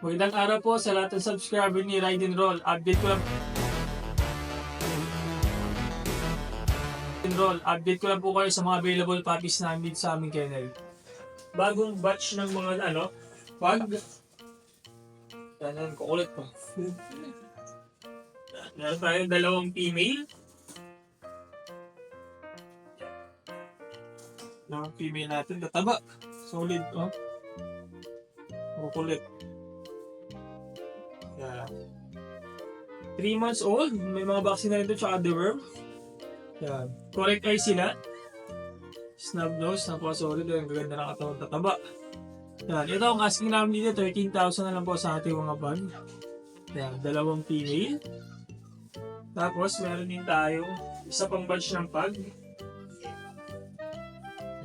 Magandang araw po sa lahat ng subscriber ni Ride and Roll. Update ko lang po kayo sa mga available puppies namin sa aming kennel. Bagong batch ng mga pag. Yan, kukulit po. Meron tayong dalawang female. Dalawang female natin, tataba. Solid, oh. Kukulit. Yan. 3 months old, may mga vaccine na rin ito, tsaka deworm. Yan. Correct eye sila. Snub nose, napaka-solid. Ang gaganda ng katawan, tataba. Yan. Ito ang asking namin dito, 13,000 na lang po sa ating mga bag. Yan. Dalawang female. Tapos, meron din tayo isa pang batch ng pag.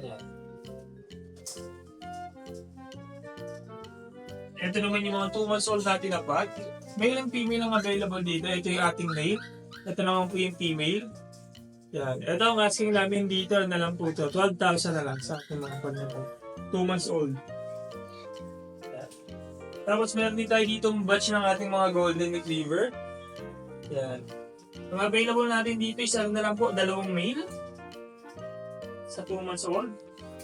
Yan. Ito naman yung mga 2 months old natin na pag. Male and female ang available dito. Ito yung ating male. Ito naman po yung female. Yan. Ito ang asking namin dito na lang po ito. 12,000 na lang sa ating mga pag na po. 2 months old. Yan. Tapos meron din tayo dito batch ng ating mga golden retriever. Yan. Ang available natin dito isa na lang po, dalawang male. Sa 2 months old.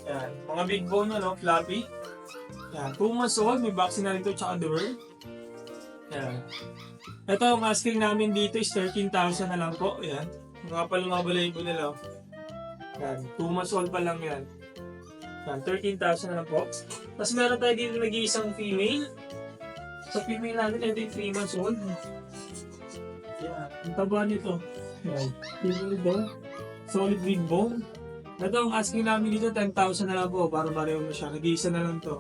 Yan. Mga big bone fluffy. Yan. 2 months old, may vaccine na rito tsaka deworm. Yan. Ito ang asking namin dito is 13,000 na lang po. Yan. Mga mga balay po nila. Yan. 2 months old pa lang yan. Yan. 13,000 na lang po. Tapos meron tayo dito nag-iisang female. Sa female natin, ito yung 3 months old. Yan. Ang taba nito. Yan. Female bone. Solid big bone. Ito ang asking namin dito, 10,000 na lang po. Para mareho mo siya. Nag-iisa na lang to.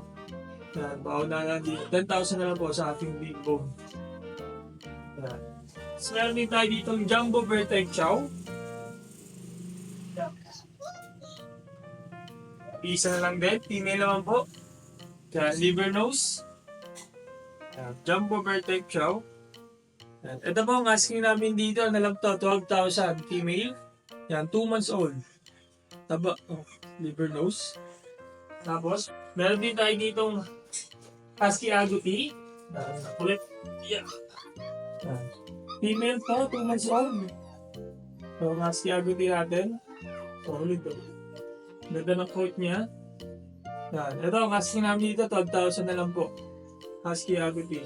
Yan. Baon na lang dito. 10,000 na lang po sa ating big bone. Yan. So, meron din tayo dito yung Jumbo Vertex Chow. Yan. Isa na lang din. Female naman po. Yan. Liver nose. Yan. Jumbo Vertex Chow. Yan. Ito po ang asking namin dito. Ano lang to? 12,000. Female. Yan. 2 months old. Taba. Oh, liver nose. Tapos, meron din tayo ditong Husky Agouti. Kulit. Yeah. Yan. Female to, 2 months old. So, Husky Agouti natin. Solid to. Ganda ng coat niya. Yan. Ito ang asking namin dito, 12,000 na lang po. Husky Agouti.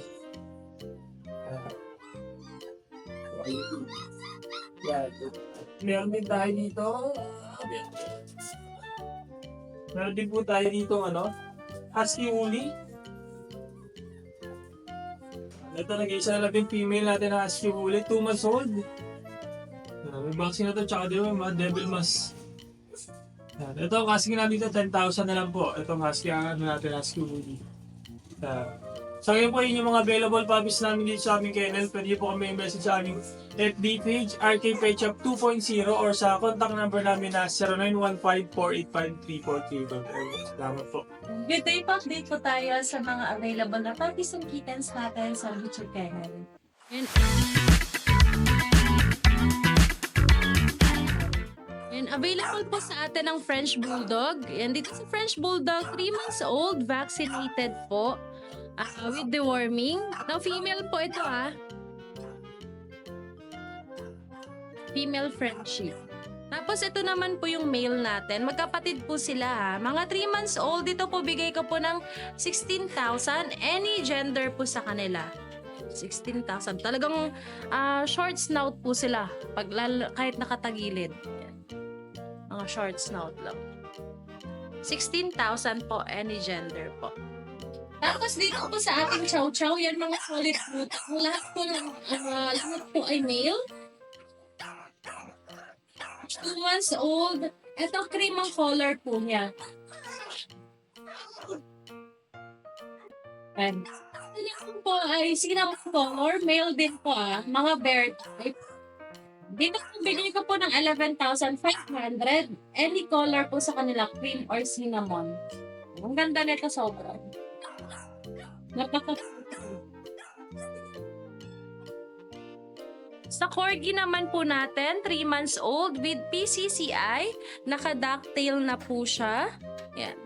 Yan. Meron din tayo dito. Meron din po tayo dito Husky Woolly. Ito nag-isa na lang female natin na Husky Woolly, 2 months old. May vaccine na ito, tsaka di ba, mga devil mask. Ito ang asking namin dito, 10,000 na lang po. Itong Husky, natin, Husky Woolly. So ngayon po yun yung mga available puppies namin dito sa aming kennel. Pwede po kami i-message sa aming FB page, RK Pet Shop 2.0 or sa contact number namin na 0915-485-3435. Salamat po. Good day po, update po tayo sa mga available na puppies and kittens natin sa Butcher Kennel. And available po sa atin ang French Bulldog. And dito sa French Bulldog, 3 months old, vaccinated po. With deworming. Now, female po ito Female Frenchie. Tapos ito naman po yung male natin. Magkapatid po sila Mga 3 months old, dito po bigay ko po ng 16,000. Any gender po sa kanila. 16,000. Talagang short snout po sila. Kahit nakatagilid. Yan. Mga short snout lang. 16,000 po, any gender po. Tapos dito po sa ating chow chow, yan mga solid fruit. Ang lahat po ay male. 2 months old. Ito cream ang color po niya. And ito po ay cinnamon color. Male din po Mga bear type. Dito po bigay ko po ng 11,500. Any color po sa kanila, cream or cinnamon. Ang ganda nito sobra. Sa Corgi naman po natin, 3 months old with PCCI. Naka-ducktail na po siya. Yan.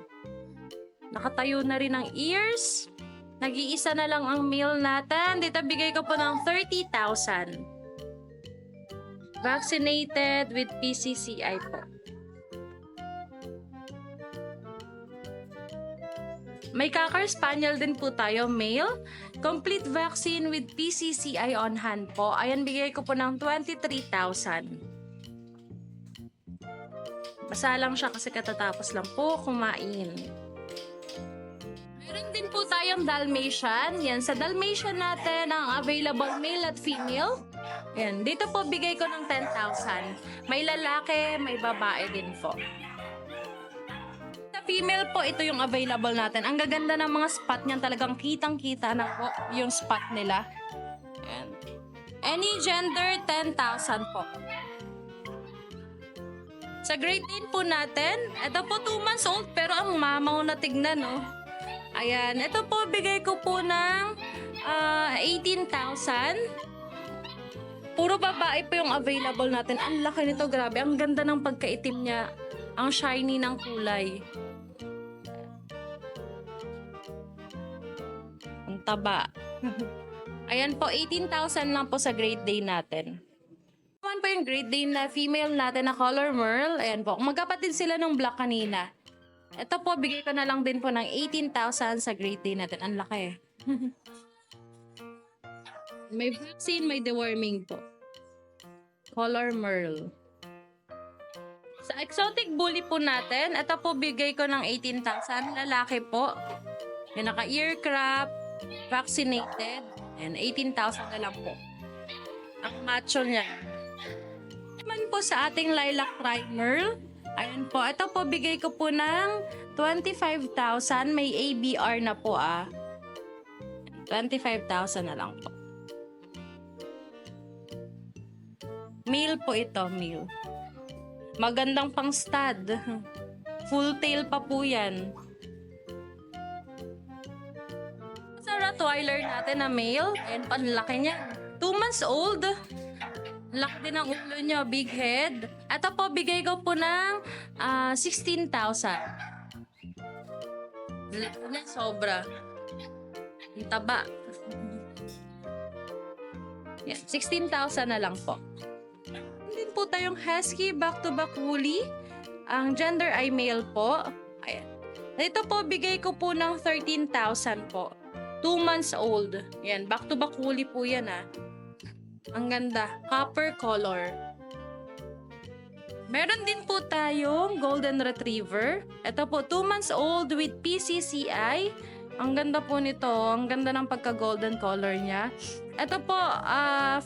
Nakatayo na rin ang ears. Nag-iisa na lang ang male natin. Dito bigay ko po ng 30,000. Vaccinated with PCCI po. May Cocker Spaniel din po tayo, male. Complete vaccine with PCCI on hand po. Ayan, bigay ko po ng 23,000. Basa lang siya kasi katatapos lang po kumain. Meron din po tayong Dalmatian. Yan, sa Dalmatian natin ang available male at female. Yan, dito po bigay ko ng 10,000. May lalaki, may babae din po. Sa female po, ito yung available natin. Ang gaganda ng mga spot niyan, talagang kitang-kita na po yung spot nila. Yan. Any gender, 10,000 po. Sa Great Dane po natin, ito po 2 months old pero ang mamaw na tignan, no? Ayan, ito po bigay ko po ng 18,000. Puro babae po yung available natin. Ang laki nito, grabe. Ang ganda ng pagkaitim niya. Ang shiny ng kulay. Ang taba. Ayan po, 18,000 lang po sa Great Dane natin. Naman po yung Great Dane na female natin na color merle. Ayan po, magkapatid sila ng black kanina. Ito po, bigay ko na lang din po ng 18,000 sa Great Dane natin. Ang laki. May vaccine, may deworming po. Color merle. Sa exotic bully po natin, ito po bigay ko ng 18,000. Lalaki po. Yung naka-ear crop, vaccinated. And 18,000 na lang po. Ang macho niya. Naman po sa ating lilac primer. Ayan po. Ito po bigay ko po ng 25,000. May ABR na po 25,000 na lang po. Male po ito, male. Magandang pang stud. Full tail pa po yan. Sa Rottweiler natin na male, ayan, panlaki niya. 2 months old. Laki din ang ulo niya, big head. Ito po, bigay ko po ng 16,000. Laki niya, sobra. Yung taba. Yan, 16,000 na lang po. Din po tayong Husky back-to-back woolly. Ang gender ay male po. Ayan. Ito po, bigay ko po ng 13,000 po. 2 months old. Yan, back-to-back woolly po yan Ang ganda. Copper color. Meron din po tayong Golden Retriever. Ito po, 2 months old with PCCI. Ang ganda po nito. Ang ganda ng pagka-golden color niya. Ito po,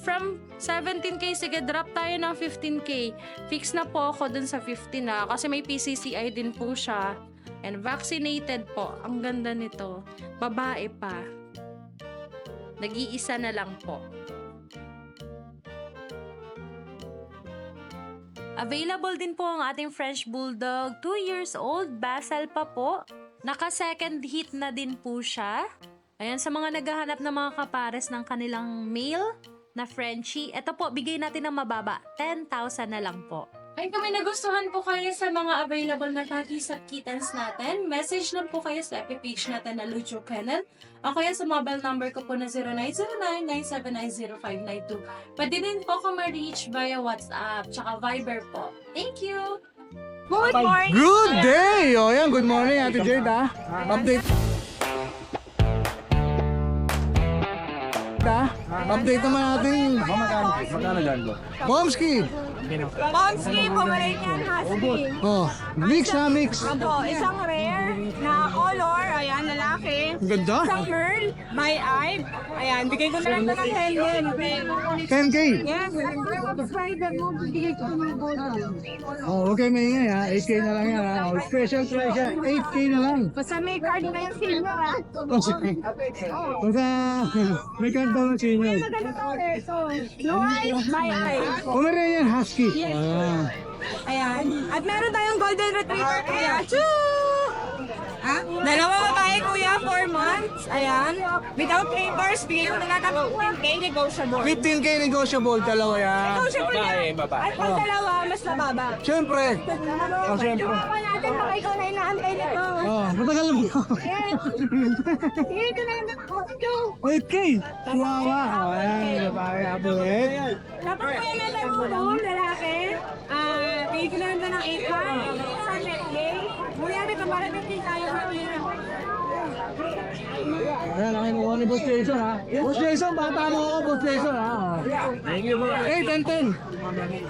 from 17K, sige, drop tayo ng 15K. Fix na po ako dun sa 15 kasi may PCCI din po siya. And vaccinated po. Ang ganda nito. Babae pa. Nag-iisa na lang po. Available din po ang ating French Bulldog. 2 years old, basal pa po. Naka-second hit na din po siya. Ayan, sa mga naghahanap ng mga kapares ng kanilang male na Frenchie, ito po, bigay natin ng mababa. 10,000 na lang po. Ay, kung may nagustuhan po kayo sa mga available na puppies at kittens natin, message lang po kayo sa FB page natin na Lucho Kennel o kaya sa mobile number ko po na 0909-979-0592. Pwede din po ako ma-reach via WhatsApp tsaka Viber po. Thank you! Good morning! Good day! O yan, good morning Ate Jade Update. Update naman natin. Magkano dyan bro? Momski! Momski, Pomeranian Husky. Oh, mix na mix. Opo, isang rare na color, ayan, lalaki. Ang ganda. Isang Merle, by eye. Ayan, bigay ko na lang ito ng 10 10K. Yes, spider mo, bigay ko ng Oh, okay, maingay ha. 8K na lang yan ha. Oh, special price yan. 8K na lang. Basta may card na yung senior, ha? Oh, sige. Basta, may kanta ng senior. Maganda to, eh. So, blue eyes, by eye. Pomeranian Husky. Ah. Ayan. At meron tayong golden retriever. Ayan. Choo! Dalawa tayo kuya, 4 months. Ayan. Without papers, bigay ko na lang ng 15K negotiable. 15K negotiable, dalawa yan. Negotiable yan. At pag dalawa, mas mababa. Siyempre. Oh, siyempre. Baka natin, baka ikaw na inaantay nito. Matagal mo. Yes. Sige, ito na lang ako. 8K. Chihuahua. Ayan, babae abulit. Dapat kuya na lang mo doon, lalaki. Bigay ko na lang ng 8 sa Netflix. Kuya, may pamarating din tayo. Ayan, ang kinuha ni Boss Jason ha. Boss Jason, bata mo ako, Boss Jason ha. Thank you, 8 and 10.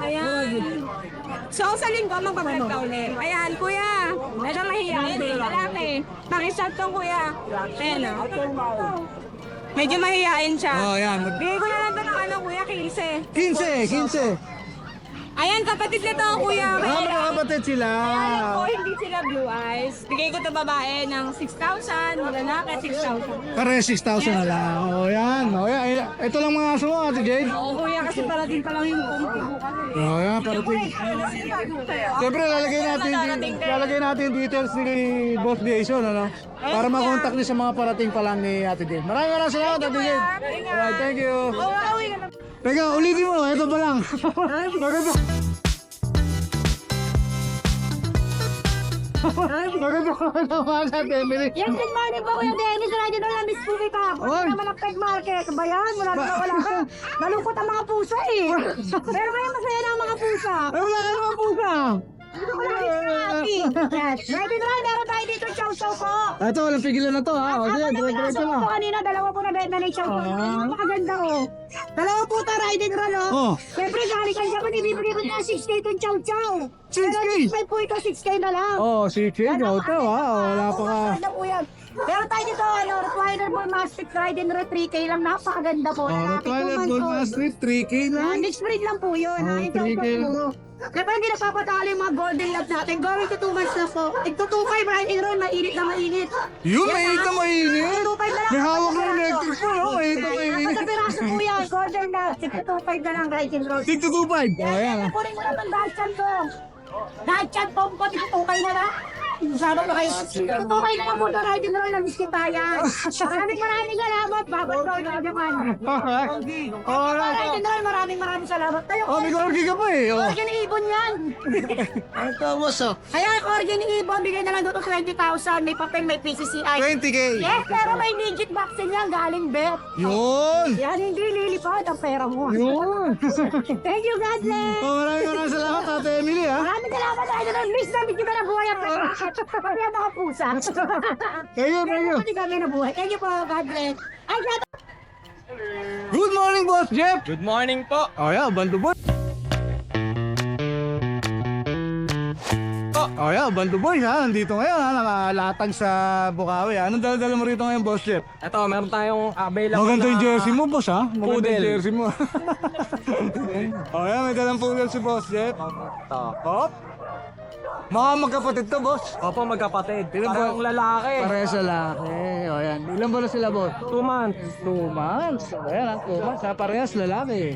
Ayan. So, sa linggo, magpapalagta ka ulit. Ayan, kuya. Medyo mahihayin. Lalaki. Pakisat tong kuya. Ayan, medyo mahihayin siya. Ayan. Bigay ko na lang ito ng ano, kuya, 15. 15. Ayan, kapatid nito, kuya. Mga kapatid sila. Ayan po, hindi sila blue eyes. Bigay ko ito babae ng 6,000, lalaki 6,000. Pare 6,000 na lang. Yan. Yan. Ito lang mga aso mo, Ate Jade. Oo, kuya, kasi para din pa lang yung kumpi ko kasi. Yan, parating. Siyempre, lalagay natin yung details ni Boss Jason, ano? Para makontak niyo sa mga parating pa lang ni Ate Jade. Maraming salamat, Ate Jade. Alright, thank you. Oo, uwi ka na. Teka, ulitin mo. Ito pa lang. Maganda. Maganda ka naman sa Emily. Yes, good morning po, Kuya Dennis. Radyo na lang, Miss Pupi ka. Oy. Kung naman ang peg market, ba yan? Wala ka. Malungkot ang mga pusa eh. Pero ngayon masaya na ang mga pusa. Wala ka naman po ka. Dito ko lang happy. Yes. Ready na lang, meron tayo dito, chow-chow po. Ito, walang pigilan na to ha. O, sige, diretso Ito na. kanina, dalawa po na benta ni chow-chow. Napakaganda oh. Dalawa po ta, ride and roll oh. Oh. Siyempre, galikan siya ko, ibibigay ko na 6K itong chow-chow. 6K? Pero po ito, 6K na lang. Oh, si Chico. Ito ha. Wala pa ka. Maganda po yan. Pero tayo dito, Rottweiler Bull Mastiff Ride and Roll 3K lang. Napakaganda po. Oh, Lalaki, 2 Twilight months Gold old. Street, 3K lang. Mixed breed lang po yun. Oh, Ito 3K po lang. puro. Kaya parang hindi nagpapatalo yung mga golden lab natin. Going to 2 months na po. Ito 2.5 ride and roll, mainit na mainit. Yun, mainit na mainit. 2.5 na lang. May hawak na Piraso. electric po, no? Mainit na Apat mainit. na piraso po yan. Golden na. 2.5 na lang ride and roll. Tig to 2.5. Oh, yan ha. Kunin mo na itong Dachshund ko. Dachshund po po. Tukay na na. Sarap na kayo. Tukay na lang po ito. Ride and roll na miskitayan. Maraming salamat. Babay ko na naman. Alright. Ride and roll, maraming salamat tayo. Oh, may corgi ka pa eh. Oh. Organ Ibon yan. Ito, boss oh. Ayan, Organ Ibon, bigay na lang doon 20,000. May papel, may PCCI. 20K. Yes, pero may digit vaccine yan, galing bet. Yun. Yan, hindi lilipad ang pera mo. Yun. Thank you, God bless. Oh, maraming salamat, Ate Emily ha. Maraming salamat tayo doon. Miss namin kita na buhay ang pera. Pati ang mga pusa. Thank you. Pati kami na buhay. Thank you po, God bless. Ay, God Good morning, Boss Jeff. Good morning po. Oh, yeah, Bandu Boy. Oh, yeah, Bandu Boy ha. Nandito ngayon ha. Nakalatag sa Bukawi ha. Anong dala-dala mo rito ngayon, Boss Jeff? Ito, meron tayong available Maganda yung na jersey mo, boss ha? Maganda Poodle. yung jersey mo. Oh, yeah, may dalang poodle si Boss Jeff. Ito. Oh. Mga magkapatid to, boss. Opo, magkapatid. Ilan ba? Parang lalaki. Pareho sa laki. O yan. Ilan ba na sila, boss? 2 months. 2 months. O yan, 2 months ha. Parehas lalaki.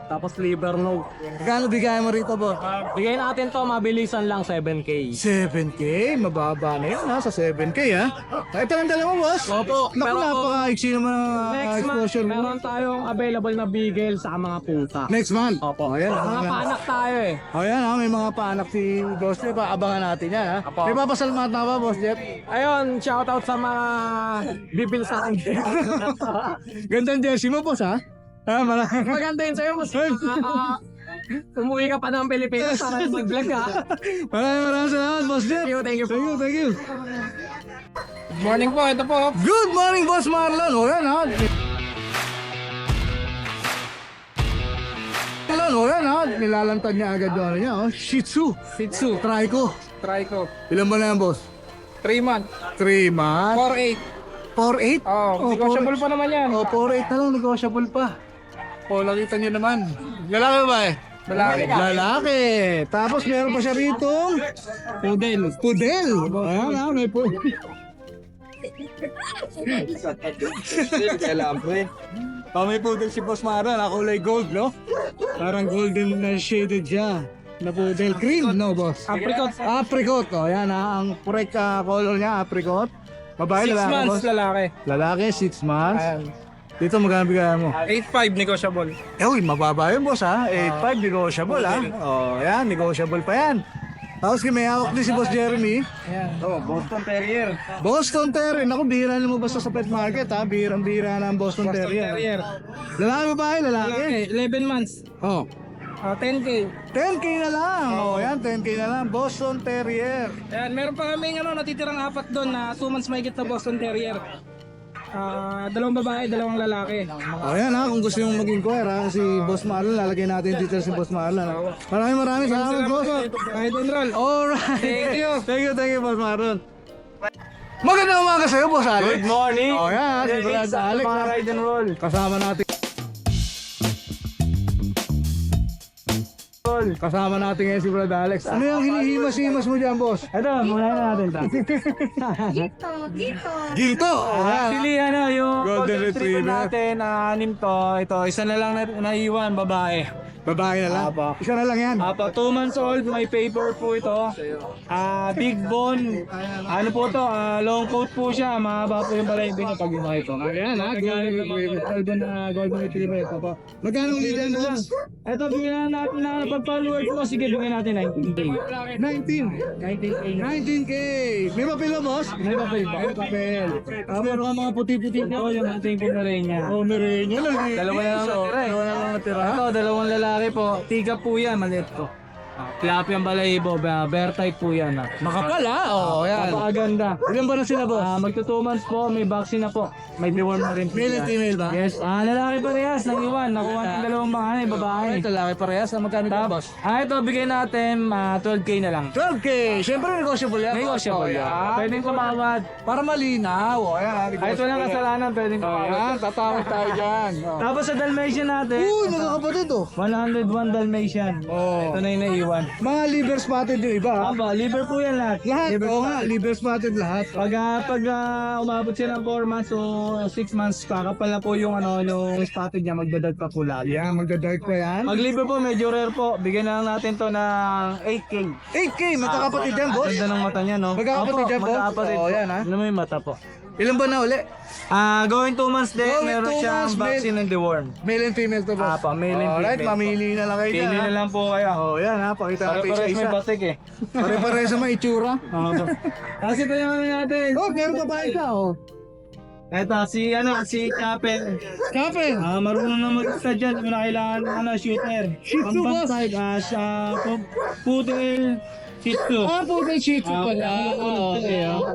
Tapos liver no. Magkano bigay mo rito, boss? Bigay natin to, mabilisan lang 7K. 7K? Mababa na yun ha, sa 7K ha. Ito lang dala mo, boss. Opo, Naku, pero napaka-iksi naman ang Next month, exposure mo. meron tayong available na bigel sa mga pusa. Next month? Opo. O yan. Mga paanak tayo eh. O yan ha, may mga paanak si Boss Jeff. Abangan natin yan ha. Apo. May papasalmat na ba, Boss Jeff? Ayun, shoutout sa mga bibil sa akin. Gandang jersey mo, boss ha? Ha, marami. Maganda yun sa'yo, mas umuwi ka pa ng Pilipinas para mag-vlog ka. Maraming salamat, Boss Jeff. Thank you. Thank you. Good morning po, ito po. Good morning, Boss Marlon. O yan ha. O yan ha. Nilalantad niya agad yung ano niya. Oh. Shih Tzu. Shih Tzu. Try ko. Try ko. Ilan ba na yan, boss? 3 months. 3 months. 4-8. 4-8? Oh, negotiable pa naman yan. Oh, 4-8 na lang. Negotiable pa. O, nakita niyo naman. Lalaki ba eh? Lalaki. Lalaki. Tapos meron pa siya rito. Poodle. Pudel. Ayan ha. May pudel. Oh, may pudel si Boss Mara na kulay gold, no? Parang golden na shaded siya. na poodle. Cream, no, boss? Apricot. Apricot, oh, yan ha. Ang correct color niya, apricot. Babae, 6 lalaki, months boss? lalaki. Lalaki, 6 months. Ayan. Dito magkano bigyan mo? 8.5 negotiable. Eh, uy, mababa yun, boss, ha? 8.5, negotiable, ha? Oh, yan, negotiable pa yan. Tapos may hawak din si Boss Jeremy. Ayan. Oh, Boston Terrier. Boston Terrier. Naku, bihira na mo basta sa pet market, ha? Bihirang-bihira na ang Boston Terrier. Terrier. Lalaki, babae, lalaki. Lalaki, 11 months. Oh, 10K. 10K na lang. Oh, yan, 10K na lang. Boston Terrier. Ayan, meron pa kaming natitirang 4 doon na 2 months mahigit na Boston Terrier. 2 babae, 2 lalaki. O yan ha, kung gusto nyo mag-inquire ha, si Boss Marlon, lalagay natin dito si Boss Marlon ha. Maraming salamat, Boss. Kahit enroll. Alright. Thank you. Thank you, Boss Marlon. Magandang umaga sa'yo, Boss Alex. Good morning. O yan ha, si Brad Alex. Mga ride and roll. Kasama natin. Kasama natin ngayon si Brad Alex. Ano yung hinihimas-himas mo dyan, Boss? Ito, muna na natin ito. Ginto. Actually, yung Golden Retriever natin, 6 to. Ito, isa na lang naiwan, babae. Babae na lang. Apo. Isa na lang yan. 2 months old, may paper po ito. Big bone. Ano po to? Long coat po siya. Mahaba po yung balahibo niya pag lumaki po. Ayan ha, Golden Retriever ito po. magkano ulit yan, Boss? Ito, bigyan natin na pag-followers ko. Sige, bigyan natin 19K. 19. 19K. 19K. May papel ba, Boss? May papel ba? May papel. Meron ka mga puti-puti Ito, yung ating Pomeranian. Oh, merenyo lang. Dalawa na lang Dalawa na lang natira. Ito, 2 lalaki po. Tiga po yan, maliit po. Flappy ang balahibo, bear type po yan. Makapal ha? Oo, yan. Napakaganda. Ilan ba na sila, Boss? Magto 2 months po, may vaccine na po. May deworm na rin po. Male and yan. female ba? Yes, lalaki parehas, nang-iwan. Nakuha ng 2 mga babae. Ito, laki parehas. Magkano ito, Boss? Ito, bigay natin 12K na lang. 12K. Siyempre, negotiable yan. Negotiable Oh, yan. Pwedeng tumawad. Para malinaw. O, yan. Kahit walang kasalanan, pwedeng tumawad. Yan, tatawag tayo dyan. Oh. Tapos sa Dalmatian natin, Uy, magkakapatid oh. 101 Dalmatian. Oh. Ito na yung naiwan. Mga liver spotted yung iba ha? Aba, liver po yan lahat. Lahat, oo nga, liver spotted lahat. Pag umabot siya ng 4 months o 6 months, kakapal na po yung yung spotted niya, magdadad pa po lahat. Yan, magda-dark pa yan. Pag liver po, medyo rare po. Bigyan na lang natin to ng 8K. 8K, magkakapatid yan, Boss. Ganda ng mata niya, no? Magkakapatid yan, Boss. Magkakapatid Oo, po. yan, ha? Ano mo yung mata po? Ilan ba na uli? Going 2 months din, Going meron 2 siyang months, vaccine and deworm. Male and female to, Boss. Apa, male and Alright, female. mamili na lang kayo dyan. Pili ha? na lang po kayo. Oh, yan ha, pakita natin Pare-pares may isa-isa. batik eh. Pare-pare sa mga itsura. Kasi ito yung ano natin. Oh, meron pa ba isa, oh? Ito, si Chapel. Kapel. Marunong na mag-isa dyan. Kung na kailangan shooter. Shih Tzu, boss. Poodle, Shih Tzu. Poodle Shih Tzu pala.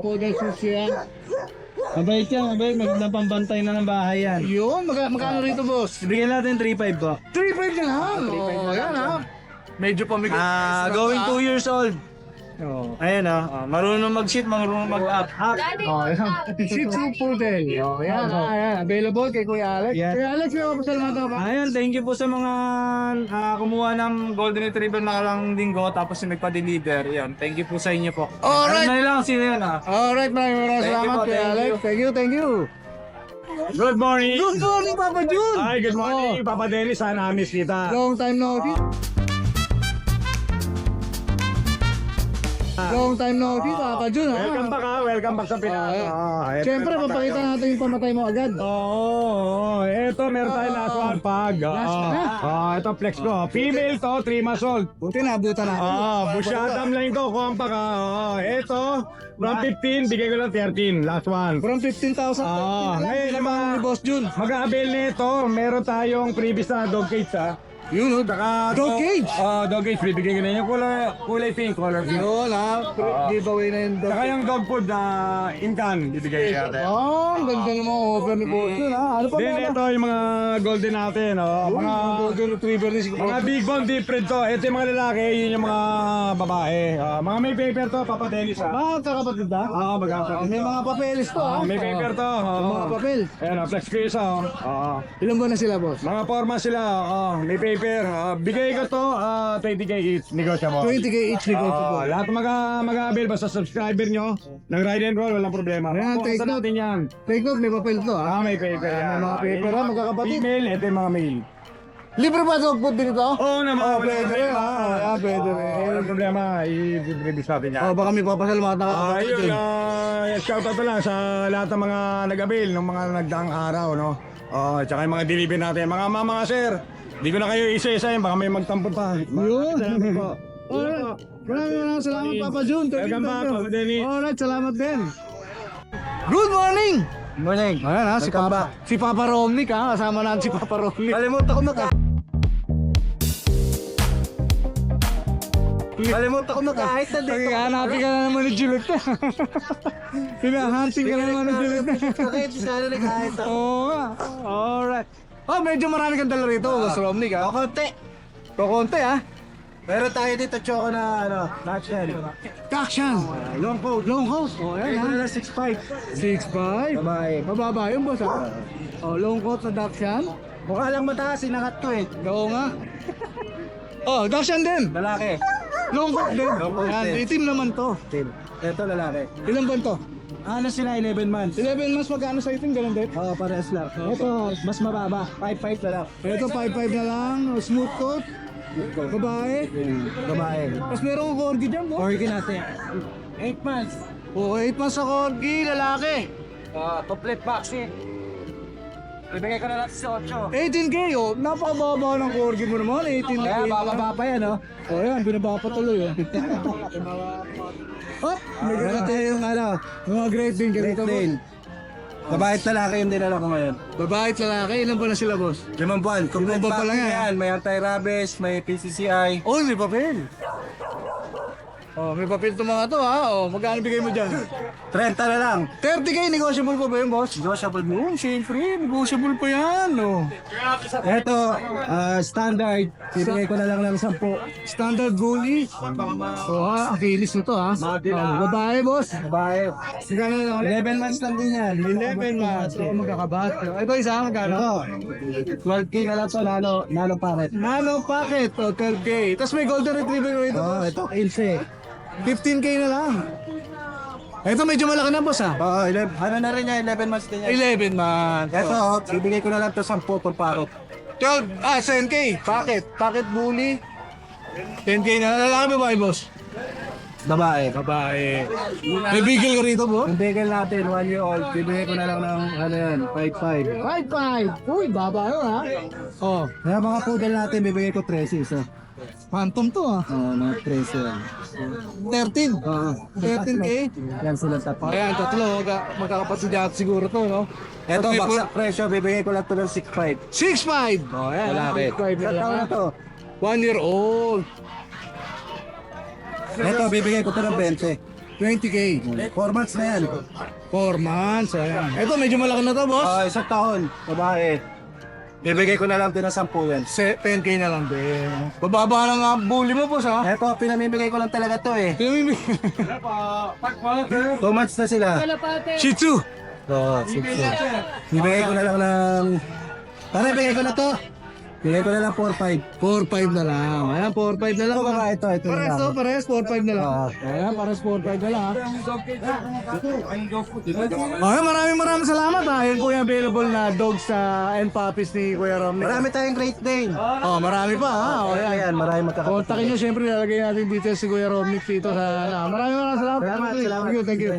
Poodle Shih Tzu yan. Mabait yan, mabait. Magandang pambantay na ng bahay yan. Yun, magkano rito, Boss? Bigyan natin 3.5 po. 3.5 na lang. Oh, yan ha. Medyo pamigay. Going 2 years old. Ayan marunong mag-shit, marunong mag-up. Oh, yan. Shih Tzu Poodle. Oh, yan. Yan. Available kay Kuya Alex. Yan. Kuya Alex, may mapasalamatan ka ba? Ayun, thank you po sa mga kumuha ng Golden Retriever na lang linggo tapos yung nagpa-deliver. Yan, thank you po sa inyo po. Alright. Ano na lang sino yun Alright, maraming Thank you salamat po, Kuya thank Alex. you. Thank you. Good morning! Good morning, Papa Jun. Hi, good morning, Papa Dennis. Sana miss kita. Long time no see. Long time no see, Papa Jun. Welcome back ha. Welcome back sa Pinas. Eto, Siyempre, papakita natin yung pamatay mo agad. Oo, ito meron tayo last one pag. Ito flex ko. Female to, 3 months old. Buti na, abutan natin. Busyadam lang to, kompa ka. Ito, from 15, bigay ko lang 13. Last one. From 15,000. Ngayon Naman naman, ni Boss Jun. mag-avail nito, meron tayong previous na dog cage ha. Yun, Saka, Dog cage? Dog cage, bibigyan ko na yung kulay pink, color pink. yun ha. Giveaway na yung dog. Saka yung dog food na incan, bibigay natin. Ang ganda ng mga offer ni Boss Jun ha. Ano pa Then ba? ito yung mga golden natin, mga Golden Retriever ni si mga big bone deep red to. Ito yung mga lalaki, yun yung mga babae. Mga may paper to, Papa Dennis ha. Mga kakapatid ba? Magkakapit. May mga papeles to ha. May paper to. Mga papel. Ayan, flex ko isa. Ilan ba na sila, Boss? Mga forma sila, may paper. Bigay ko to, 20K each, negosyo mo. 20K each ni Goto po. Lahat mag-avail basta subscriber nyo ng ride and roll, walang problema. Ayan, take Pupunta note. natin yan. Take note, may papel to ha. May paper yan. May mga paper ha, magkakapatid. Female, ito yung mga male. Libre ba dog food din ito? Oo naman. Pwede rin ha. Ayan, pwede rin. Walang problema, i-release natin yan. Baka may papasalamat na Ayun, shoutout na lang sa lahat ng mga nag-avail ng mga nagdaang araw, no? Tsaka yung mga delivery natin. Mga sir, di ko na kayo isa-isa yun, baka may magtampo pa. Yun. Alright. Maraming salamat, Papa Jun. Welcome back, Papa Denny. Alright, salamat din. Good morning! Morning. Ayan ha, si Papa Romnick ha. Kasama natin si Papa Romnick. Kalimutan ko makahit na dito. Hanapin ka na naman ni Juliet na. Pinahanting ka na naman ni Juliet na. Bakit sana nag-ahit ako? Oo nga. Alright. Oh, medyo marami kang dala rito, Boss Romnick ha. Konti. Kukunti ha. Meron tayo dito, choco na, nutshell. Action! Long coat. Long coat. Oh, Ito ayan ha. na 6'5". 6'5". Babae. Mababa yun, boss ha. Oh, long coat sa Dakshan. Mukha lang mataas, sinakat ko eh. Oo nga. Oh, Dakshan din. Lalaki. Long coat din. Long coat Ayan, din. itim naman to. Ito lalaki. Ilan buwan to? Ano sila, 11 months. 11 months magkano sa itim, ganun din? Oo, parehas lang. Ito, mas mababa. 5'5" na lang. Ito, 5'5 na lang. Smooth coat. Babae. Babae. Tapos meron kong corgi dyan, boss. Corgi natin. 8 months. Oo, 8 months sa corgi, lalaki. Complete vaccine. Ibigay ko na lang sa 8. 18K, oh. Napakababa ng corgi mo naman, 18K. Kaya bababa pa yan, oh. Oh, yan, binaba pa tuloy, oh. Oh, may Meron tayo yung ano, mga great din ka Great dito, boss. Dane. Babae at lalaki yung dinala ko ngayon. Babae at lalaki, ilan ba na sila, boss? 5 buwan. Complete Limang buwan pa lang vaccine yan. yan. May anti-rabies, may PCCI. Oh, may papel. Oh, may papel to mga to, ha? Oh, magkano bigay mo dyan? 30 na lang. 30K, negotiable pa ba yun, boss? Negotiable mo. Oh, siyempre, negotiable pa yan, oh. Ito, standard. Ibigay ko na lang ng 10. Standard goalie. Oh, ha, Achilles na to, ha? Oh, babae, boss. Babae. Magkano na ulit? 11 months lang din yan. 11 months. So, magkakabat. Ito isa, magkano? Ito, 12K na lang to, nalo paret. Nano packet, oh, 12K. Tapos may golden retriever rito, Oh, boss. ito, Ilse. 15K na lang. Ito medyo malaki na, boss, ha? Oo, ano na rin yan, 11 months din yan. 11 months. Ito, ibigay ko na lang to 10 por parot. 12, 10K. Packet bully. 10K na. Lalaki ba ba, boss? Babae. Babae. May bigel ka rito, boss? Yung bagel natin, 1 year old, bibigay ko na lang ng, 5'5". 5'5". Uy, baba yun, ha? Oh, Kaya mga poodle natin, bibigay ko 13, so. phantom to, ha? Oo, mga 13 yan. 13. Oo. 13K. Yan sila tatlo. Ayan, tatlo. Magkakapatid yata siguro to, no? Ito, may baksak presyo, bibigay ko lang to ng 6'5". 6'5". Oh, ayan. Lalaki. 6'5 na Ilang taon na lang. to? 1 year old. Ito, bibigay ko to ng 20. 20K. 4 months na yan. 4 months. Ayan. Ito, medyo malaki na to, boss. Isang taon, babae. Bibigay ko na lang din ng 10 yan. 10K na lang din. Bababa na nga bully mo, boss, ha? Ito, pinamimigay ko lang talaga to eh. Pinamimig. 2 months na sila. Shih Tzu. Oo, 6. Bibigay ko na lang ng... Para ibigay ko na to. Bigay ko na lang 4-5. 4-5 na lang. Ayan, 4-5 na lang. Ito baka ito na Pares lang. to, pares. 4-5 na lang. Ayan, pares 4-5 na lang, ha? Okay, maraming salamat, ha? Yan po yung available na dogs and puppies ni Kuya Romney. Marami tayong Great Dane. Oh, marami pa, ha? O, Ayan, marami magkakapatid. Kontakin nyo, siyempre, lalagay natin details si Kuya Romney dito sa... Maraming salamat. Salamat. Thank you.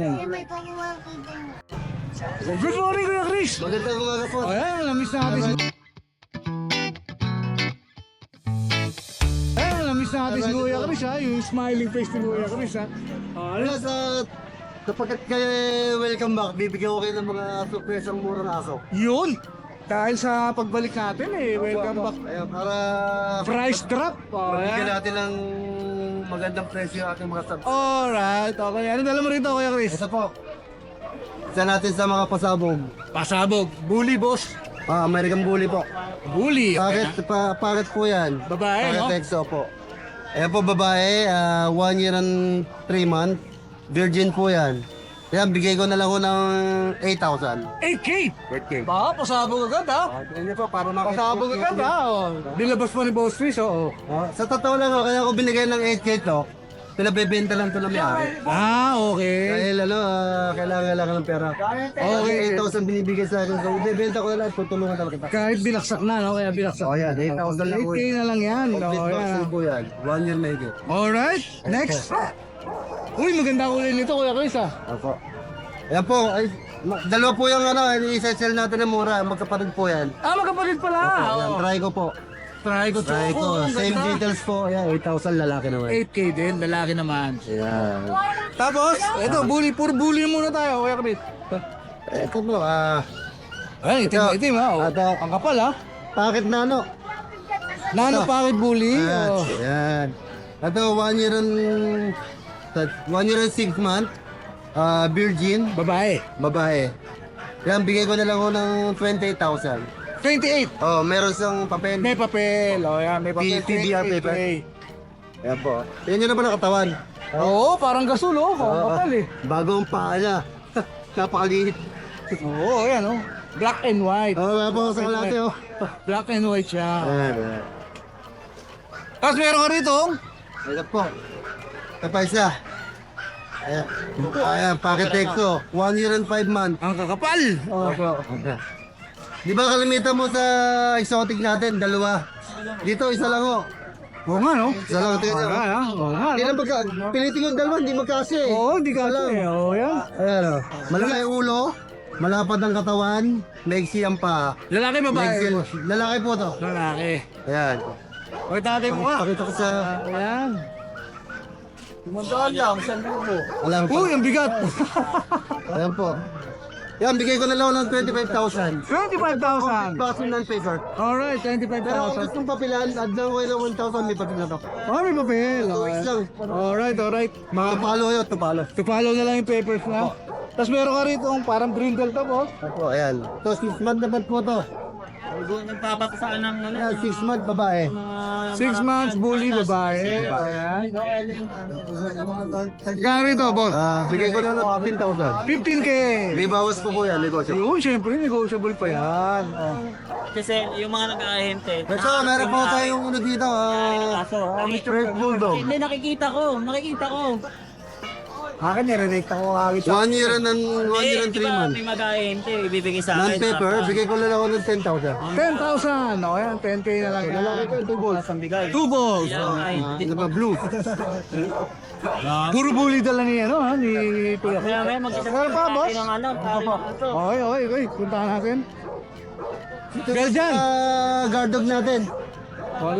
Good morning, Kuya Chris. Magandang umaga po. Ayan, namiss natin si... Ayan, namiss natin si Kuya Chris, ha? Yung smiling face ni Kuya Chris, ha? Kapag kayo welcome back, bibigyan ko kayo ng mga surpresang murang aso. Yun! Dahil sa pagbalik natin, welcome back. Ayan, para Price drop. bigyan Ayan. natin ng magandang presyo ating mga subs. Alright, okay. Ano dala mo rito, Kuya Chris? Ito po. Isa natin sa mga pasabog. Pasabog. Bully, boss. American Bully po. Bully. Packet po yan. Babae, no? Packet EXO po. Ayan po babae, 1 year and 3 months. Virgin po yan. Yan, bigay ko na lang ko ng 8,000. 8K. Baka, pasabog agad, ha? Hindi po, para makita. Pasabog agad, ha? Oh. Dilabas pa ni Boss Chris, oo. Sa totoo lang, kaya ko binigay ng 8K to. pinabebenta lang ito na may-ari. Okay. Dahil kailangan ng pera. Okay, 8,000 binibigay sa akin. So, bebenta ko na lang, tutulungan talaga kita. Kahit binaksak na, no? Kaya binaksak. Oh, yan, 8,000 lang. 8K na lang yan. Complete Oh, vaccine yan. po yan. 1 year na higit. Alright, next. Uy, maganda kulay nito, Kuya Chris, ah. Ako. Ayan po, dalawa po yung i-sell natin na mura. Magkapatid po yan. Magkapatid pala. Ayan, try ko po. Try ko to. Try ko. Oh, ang Same ganda. details po. Ayan, 8,000 lalaki naman. 8K din, lalaki naman. Ayan. Tapos, ito, puro bully muna tayo, Kuya Chris. Ito po, Ay, itim, ha. Oh. Ito. Ang kapal, ha. Pakit nano. Nano Pocket Bully. Ayan. Oh. Ayan. Ito, 1 year and 6 months. Virgin, Babae. babae. Yan, bigay ko na lang ako ng 28,000. 28. Oh, meron siyang papel. May papel. Oh, yan, may papel. PBR paper. 28K. Yan po. Yan yun naman ang katawan. Oo, parang gasol, oh. Ang kapal, eh. Bagong paa niya. Napakaliit. Oo, yan, oh. Black and white. Oh, wala po sa kalate, oh. Black and white siya. Ayan, ayan. Tapos meron ka rito. Ayan po. Ito pa isa. Ayan. Ayan, packet exo. 1 year and 5 months. Ang kakapal. Oh. Di ba kalimitan mo sa exotic natin? Dalawa. Dito, isa lang ho. Oo nga, no? Isa lang. Tingnan Oo nyo. nga, oo nga. Hindi na pilitin yung dalawa, hindi magkasi. Oo, di ka Alam. Oo, yan. Ayan o. Malaki ang ulo, malapad ang katawan, maigsi ang paa. Lalaki, babae. Maigsi. Lalaki po to. Lalaki. Ayan. Pakita natin mo ka. Pakita ko sa... Ayan. Alam po. Uy, ang bigat. Ayan po. Yan, bigay ko na lang ng 25,000. 25,000. Vaccine non-paper. Alright, Pero kung 25,000. gustong papilan, add lang kayo ng 1,000, may papel na to. Oh, may papel. Weeks lang. Alright, alright. Tupalo yun, tupalo. To-follow na lang yung papers na. Tapos meron ka rito ang parang brindle to, boss. Opo, ayan. So, 6 months naman po to. Nagpapaksaan ng ano. Ayan, 6 months babae. 6 months, bully, babae. Ayan. Kaya rito, boss. Bigay ko na ng 15,000. 15K. May bawas po po yan, negosyo. Yun, syempre, negotiable pa yan. Oh. Kasi yung mga nag-ahente. So, meron po tayong ano dito, Red Bulldog. Hindi, nakikita ko. Akin, nire-rate ako agad. 1 year and 3 months. May mag-ahente, ibibigay sa akin. Non-paper, bigay ko na lang ako ng 10,000. 10,000. O, yan, 10K na lang yan. Lalaki ko, 2 balls. 2 balls. Ano ba, blue? Puro bully dala ni, ano, ha, ni Kuya. Kaya mag-isip Meron pa, boss? ng ano, Okay, puntahan natin. Belgian. Guard dog natin.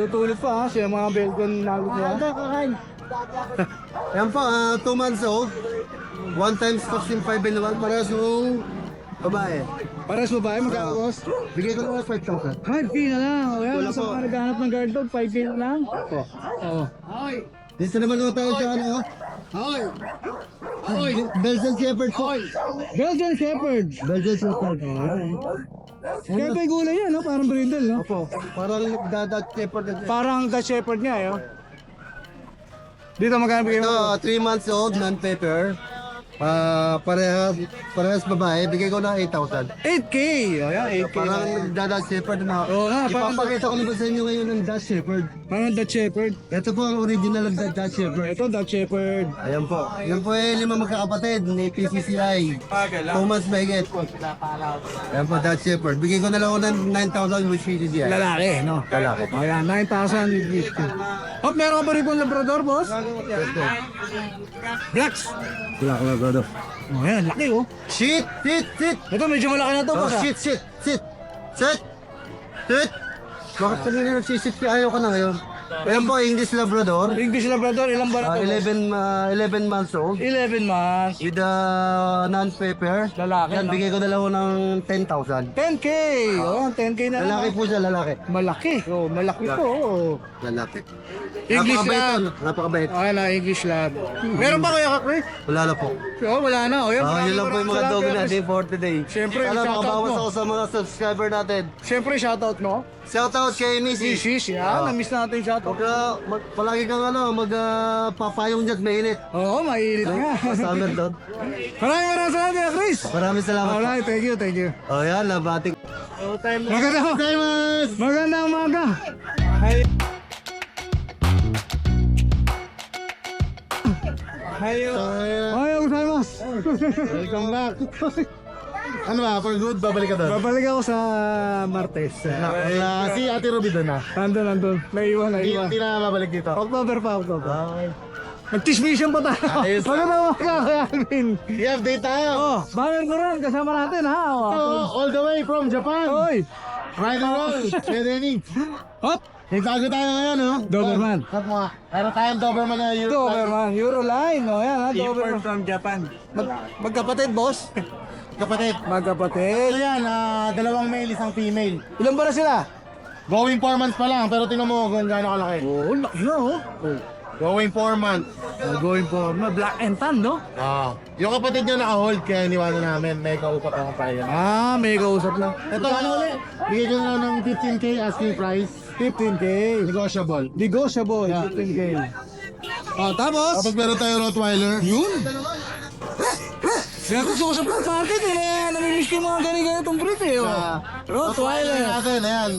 Tulad pa, ha, siya mga Belgian nagot niya. Yan po, 2 months old. 1 times vaccine 5 in 1. Parehas yung babae. Pares babae, magkano, boss? Bigay ko na lang 5,000. 5K na lang. O, yan, Wala sa po. mga naghahanap ng guard dog, 5K na lang. Oo. Dito naman mo tayo sa ano. Belgian Shepherd po. Belgian Shepherd. Belgian Shepherd. Kaya pa gulay yan, no? Parang brindle, no? Opo. Parang dadat Shepherd. Parang Dutch Shepherd niya, yun. Dito magkano bigay Ito, mo? 3 months old, non-paper. Parehas babae. Bigay ko na 8,000. 8K. O, yan, 8K. Parang dadat Shepherd na. Oo nga, parang- Ipapakita ko naman sa inyo ngayon ng Dutch Shepherd. Parang Dutch Shepherd. Ito po ang original ng Dutch Shepherd. Ito, Dutch Shepherd. Ayan po. Yan po ay 5 magkakapatid ni PCCI. 2 months mahigit. Ayan po, Dutch Shepherd. Bigay ko na lang ako ng 9,000 with PCCI. Lalaki, no? Lalaki. O, yan, 9,000 with gift. Oh, meron ka pa rin pong Labrador, boss? Blacks. Wala ko na, brother. O, yan, laki, oh. Shit! Ito, medyo malaki na to, Oh, boss. ah. shit! Bakit kanina nagsisit ka? Ayaw ka na ngayon. Ayan po, English Labrador. English Labrador, ilang ba na to? 11 months old. 11 months. With non-paper. Lalaki, Yan, no? bigay ko na lang ako ng 10,000. 10K. Oh, 10K na lang. Lalaki po siya, lalaki. Malaki. Oh, malaki to. Oh. Lalaki. English Napakabait Lab. yun, napakabait. Okay na, English Lab. Meron pa kaya ka, Chris? Wala na po. Oh, wala na. O, yan. Yun lang po yung mga dog natin for today. Siyempre, Alam, shoutout makabawas mo. ako sa mga subscriber natin. Siyempre, shoutout mo. Shoutout kay Missy. Isis, yan. Na-miss natin yung shoutout. Palagi kang papayong dyan, mainit. Oo, mainit nga. Summer dog. Maraming salamat, Chris. Maraming salamat. Alright, thank you, thank you. Oh, yan, nabati. Magandang umaga. Oyo, gozaimasu. Welcome back. Ano ba, for good, babalik ka doon? Babalik ako sa Martes. Si Ate Ruby doon na. Nandun. Naiwan. Hindi na babalik dito. October. Nag-tismission pa tayo. Ayos. Maganda ka, Kuya Alvin. I-update tayo. Oh, banner ko rin. Kasama natin, ha? All the way from Japan. Oy! Ride and roll. Ready? Hop! Nagtago tayo ngayon, no? Doberman. Hop mo nga. Meron tayong Doberman na Euro. Doberman. Euroline. O, yan, ha? Doberman. from Japan. Magkapatid, boss. Kapatid. Magkapatid. Ito yan, dalawang male, isang female. Ilan ba na sila? Going 4 months pa lang, pero tingnan mo kung gaano kalaki. Oo, laki na, oh. Going 4 months. Going for black and tan, no? Yung kapatid niya naka-hold, kaya iniwanan namin. May kausap ako pa yan. May kausap na. Ito, ano ulit? Bigay ko na ng 15K asking price. 15K. Negotiable. Negotiable. 15K. Tapos? Kapag meron tayo Rottweiler. Yun. Kaya gusto ko sa pet market, namimiss ko yung mga ganitong breed, eh. Rottweiler. natin, ayan.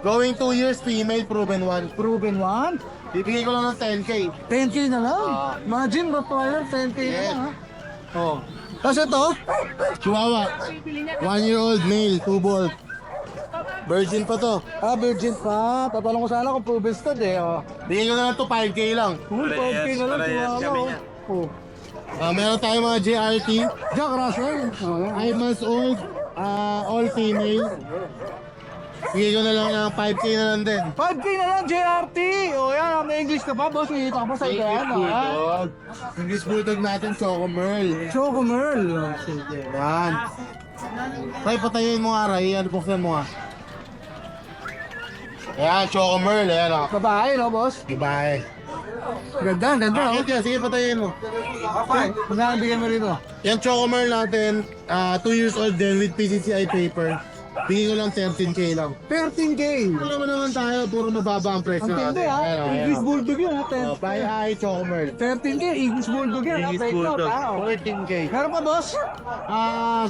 Going 2 years, female, proven one. Proven one. Bibigay ko lang ng 10K. 10K na lang. Imagine, Rottweiler, 10K na lang, ha? Oh. Tapos ito, Chihuahua. 1-year-old male, 2 bolt. Virgin pa to. virgin pa. Tatanong ko sana kung proven stud, eh. Bigay ko na lang to 5K lang. 5K na lang, Chihuahua. Oh. Meron tayong mga JRT. Jack Russell. 5 months old. All female. Bigay ko na lang ng 5K na lang din. 5K na lang, JRT! O yan, may English ka pa, boss. Nakita ka pa sa ikan, ha? English Bulldog natin, Choco Merl. Choco Merl. Yan. Ray, patayin mo nga, Ray. Ano buksan mo nga? Ayan, Choco Merl. Ayan, o. Babae, no, boss? Babae. Ganda, oh. Bakit yan? Sige, patayin mo. Magkano bigyan mo rito? Yan, Choco Merl natin. 2 years old din with PCCI paper. Bigyan ko lang 13K lang. 13K! Ano naman tayo, puro mababa ang presyo Ang tindi, natin. ha? Ayan, o, ayan, English o. Bulldog yun, ha? Fly Eye, Choco Merl. 13K, English Bulldog yan, ha? English Take note, Bulldog. ha? 13K. Meron pa, boss?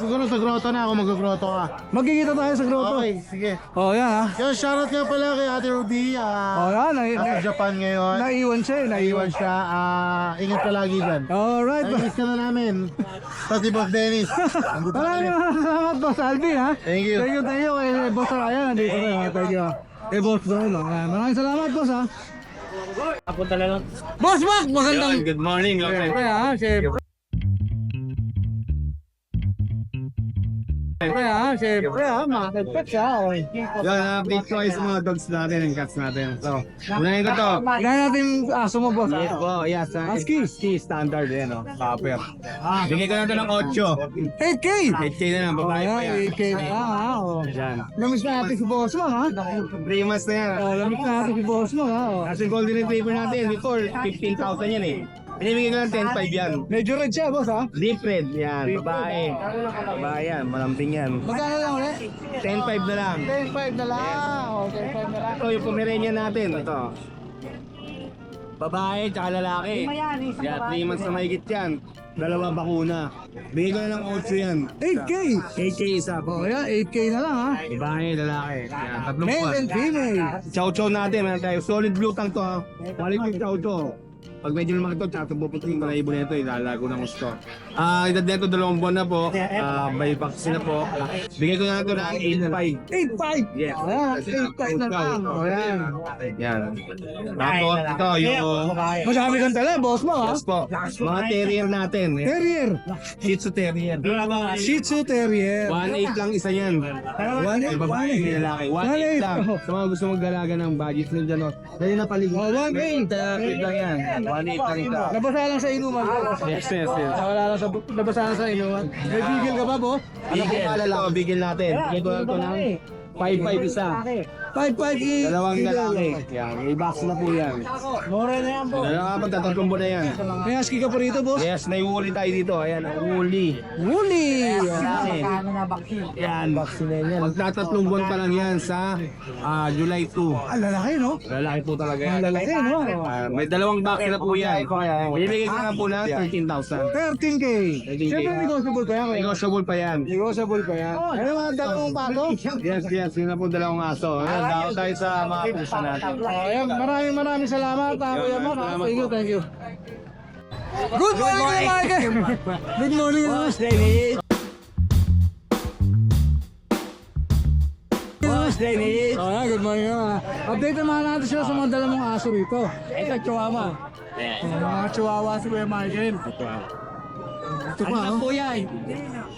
Siguro sa grotto na ako, mag-grotto ka. Magkikita tayo sa grotto. Okay, sige. Oh, yan, ha? Yan, shoutout nga pala kay Ate Ruby. Oh, yan. Nasa Japan ngayon. Naiwan siya, eh. Naiwan siya. Ingat ka lagi dyan. Alright. Nainis ka na namin. Pati Boss Dennis. Maraming salamat, boss Alvin, ha? Thank you. Thank you, kay boss Ryan. Nandito na, ha? Thank you, ha? Kay boss Ryan, ha? Maraming salamat, boss, ha? Boss Mac, magandang... Good morning. Siyempre, ha? Siyempre, ha? Market pet siya, okay. Yan, update ko sa mga dogs natin and cats natin. So, unahin ko to. Ilan natin aso mo, boss? Yes po, yes. Husky standard yan, no? Copper. Bigay ko na ito ng 8. 8K! 8K na lang, babae pa yan. 8K na, ha? Oh. Yan. Namiss na natin si boss mo, ha? 3 months na yan. Namiss na natin si boss mo, ha? Oh. Kasi golden retriever natin, before 15,000 yan eh. Pinibigay ko ng 10,500 yan. Medyo red siya, boss, ha? Deep red, yan. Babae. Babae yan, malambing yan. Magkano lang ulit? 10,500 na lang. 10.5 na lang. Oh, 10.5 na lang. Ito yung Pomeranian natin. Ito. Babae, tsaka lalaki. Yan, 3 months na mahigit yan. 2 bakuna. Bigay ko na ng 8 yan. 8K! 8K isa Oh, po. yan, 8K na lang, ha? Babae, lalaki. Yan, tatlong Male buwan. and female. Chow-chow natin, meron tayo. Solid blue tank to ha. Quality chow-chow. Pag medyo lumaki to, tsaka puputin ko na ibon nito, ilalago ng gusto. Edad nito 2 buwan na po. By vaccine na po. Bigay ko na ito ng 8.5. 8.5! Yes. Ayan, 8.5 na lang. Oh, yan. Yan. Tapos ito yung... Masabi kang tala, boss mo, ha? Yes po. Mga terrier natin. Terrier. Shih Tzu terrier. Shih Tzu Terrier. 1.8 lang isa yan. 1.8. Babae, lalaki. 1.8 lang. Sa mga gusto mag-galaga ng budget nyo dyan. Dali na paligid. Oh, 1.8. Tip lang yan. 1.8 lang isa. Nabasa lang sa inuman. Yes. Wala lang sa nabasa lang sa inuman. May bigil ka ba, boss? Ito, bigil natin. Bigil ko lang ito ng 5.5 isa. 5.5 Dalawang lalaki. Yan, i-box na po yan. Mura na yan, boss. Dalawa magtatatong po na yan. May husky ka po rito, boss? Yes, naiuli tayo dito. Ayan, uli. Huli! Yan. Magtatatlong buwan pa lang yan sa July 2. Ah, lalaki, no? Lalaki po talaga yan. Ang lalaki, no? May dalawang box na po yan. Bibigay ko na po na 13,000. 13K. Siyempre, negotiable pa yan. kuya. Negotiable pa yan. Negotiable pa yan. Ano mga dalawang pato? Yes, yun na po dalawang aso. Ayan, daw tayo sa mga pusa natin. Ayan, maraming salamat, Kuya Mark. Thank you. Good morning, Michael! Good morning, boss. Good morning naman. Update naman natin sila sa mga dala mong aso rito. Ito, chihuahua. Mga chihuahua si Kuya Michael. Ito pa, oh. Po yan.